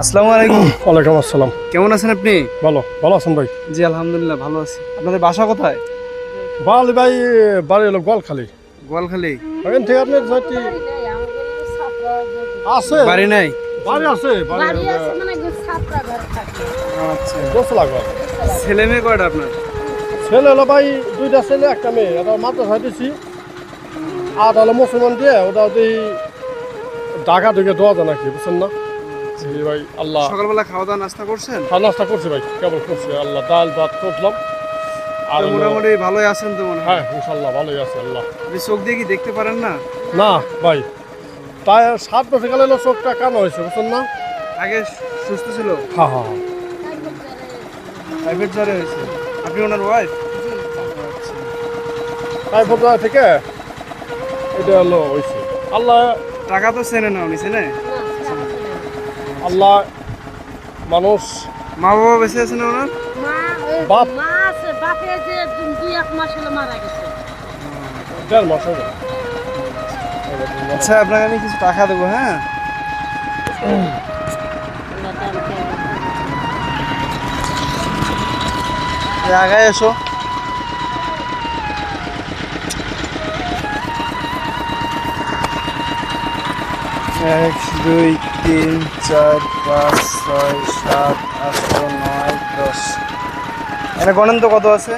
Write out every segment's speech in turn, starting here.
আসসালামু আলাইকুম। ওয়ালাইকুম আসসালাম। কেমন আছেন আপনি? ভালো আছেন ভাই? জি আলহামদুলিল্লাহ ভালো আছি। আপনাদের বাসা কোথায়? ভাই বাড়ি হলো গোয়ালখালী। গোয়ালখালী। ওখান থেকে আপনার যাইতে আছে বাড়ি নাই? বাড়ি আছে আচ্ছা। দোতলা ঘর। ছেলে মেয়ে কয়টা আপনার? ছেলে হলো ভাই দুইটা ছেলে একটা মেয়ে, এটা মাদ্রাসায় দিছি। আর হলো মুসলমান দিয়ে ওটা ওই ঢাকা ঢুকে দেওয়া যায় নাকি, বুঝছেন না? জি ভাই আল্লাহ। সকালবেলা খাওয়া দাওয়া নাস্তা করছেন? নাস্তা করছি ভাই, কেবল করছি আল্লাহ, ডাল ভাত করলাম। আর তো মোটামুটি ভালোই আছেন তো মনে হয়? হ্যাঁ ইনশাল্লাহ ভালোই আছে আল্লাহ। আপনি চোখ দিয়ে কি দেখতে পারেন না? না ভাই, তাই 7 বছর গেলে চোখটা কানো হয়েছে, বুঝছেন না? আগে সুস্থ ছিল? হ্যাঁ হ্যাঁ হ্যাঁ। টাইফয়েড জ্বরে হয়েছে। আপনি ওনার ওয়াইফ? টাইফয়েড থেকে এটা হলো হয়েছে। আল্লাহ টাকা তো চেনে না উনি, চেনে? আল্লাহ মানুষ। মা বাবা বেঁচে আছে না ওনার? বাপ মা আছে, বাপে যে 2-1 মাস হলো মারা গেছে। 1.5 মাস হবে। আচ্ছা আপনাকে আমি কিছু টাকা দেবো, হ্যাঁ? আগায় এসো। 1 2 3 4 5 6 7 8 9 10। এটা গণেন তো কত আছে?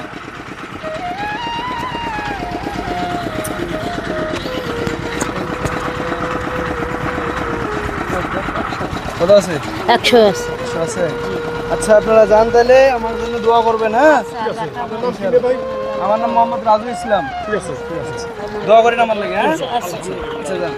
কত আছে? 100 আছে। 100 আছে। আচ্ছা আপনারা যান তাহলে, আমার জন্য দোয়া করবেন, হ্যাঁ? আপনার নাম কি রে ভাই? আমার নাম মোহাম্মদ রাজু ইসলাম। ঠিক আছে ঠিক আছে। দোয়া করেন আমার লাগে, হ্যাঁ? আচ্ছা যান।